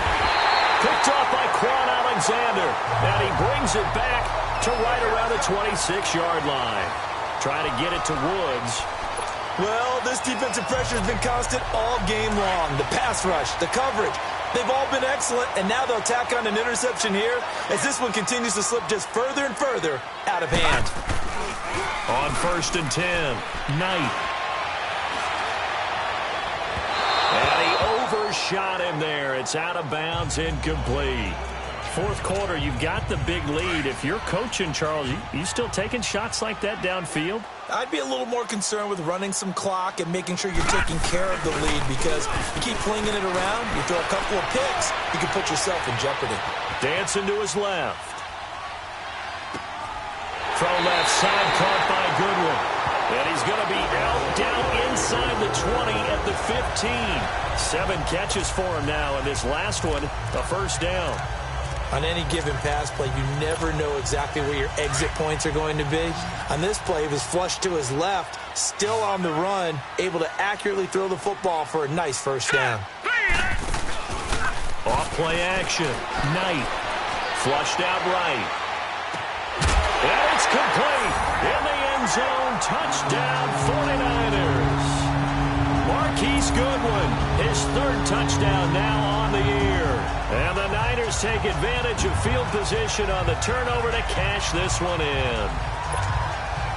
Picked off by Quan Alexander, and he brings it back to right around the 26-yard line. Trying to get it to Woods. Well, this defensive pressure has been constant all game long. The pass rush, the coverage, they've all been excellent, and now they'll tack on an interception here as this one continues to slip just further and further out of hand. On 1st and 10, Knight. And he overshot him there. It's out of bounds, incomplete. 4th quarter, you've got the big lead. If you're coaching, Charles, you still taking shots like that downfield? I'd be a little more concerned with running some clock and making sure you're taking care of the lead, because you keep flinging it around, you throw a couple of picks, you can put yourself in jeopardy. Dancing to his left. Throw left side, caught by Goodwin. And he's going to be out down inside the 20 at the 15. 7 catches for him now, and this last one, a 1st down. On any given pass play, you never know exactly where your exit points are going to be. On this play, he was flushed to his left, still on the run, able to accurately throw the football for a nice 1st down. Off play action. Knight. Flushed out right. And it's complete. In the end zone. Touchdown, 49ers. Marquise Goodwin, his 3rd touchdown now on the year. And the Niners take advantage of field position on the turnover to cash this one in.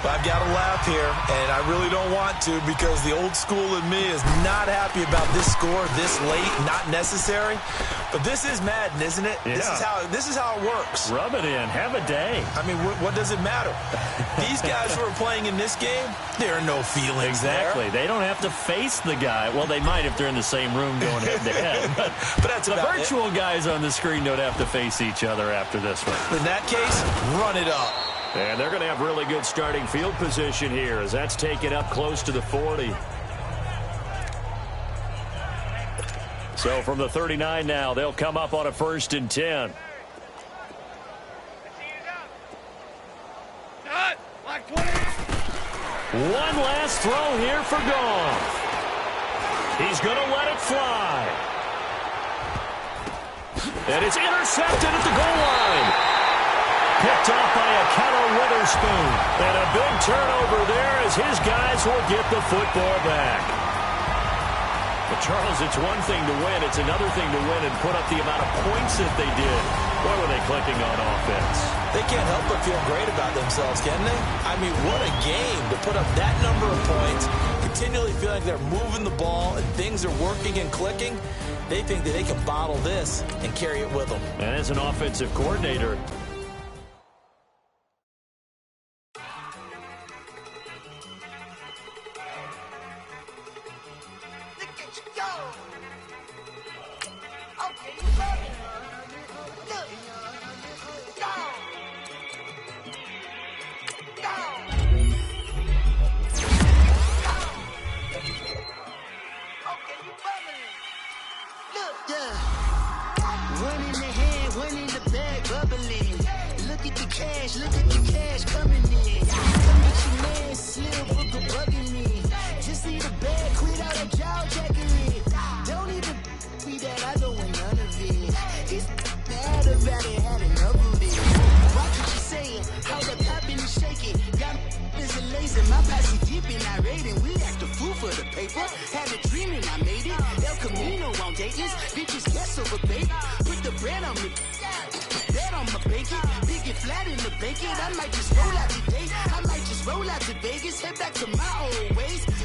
I've got to laugh here, and I really don't want to, because the old school in me is not happy about this score this late, not necessary. But this is Madden, isn't it? Yeah. This is how it works. Rub it in. Have a day. I mean, what does it matter? These guys who are playing in this game, there are no feelings Exactly. there. They don't have to face the guy. Well, they might if they're in the same room going head-to-head. But that's the about virtual guys on the screen don't have to face each other after this one. In that case, run it up. And they're going to have really good starting field position here as that's taken up close to the 40. So from the 39 now, they'll come up on a 1st and 10. One last throw here for Goff. He's going to let it fly. And it's intercepted at the goal line. Picked off by Ahkello Witherspoon. And a big turnover there as his guys will get the football back. But, Charles, it's one thing to win. It's another thing to win and put up the amount of points that they did. Boy, were they clicking on offense. They can't help but feel great about themselves, can they? I mean, what a game to put up that number of points, continually feeling like they're moving the ball and things are working and clicking. They think that they can bottle this and carry it with them. And as an offensive coordinator, Don't even be that, I don't want none of it. in my past, we deep in irate, and we act a fool for the paper. Had a dream and I made it. El Camino on Dayton's, bitches guess over baby. Put the bread on me, bet on my bacon. Big it flat in the bacon. I might just roll out today. I might just roll out to Vegas, head back to my old ways.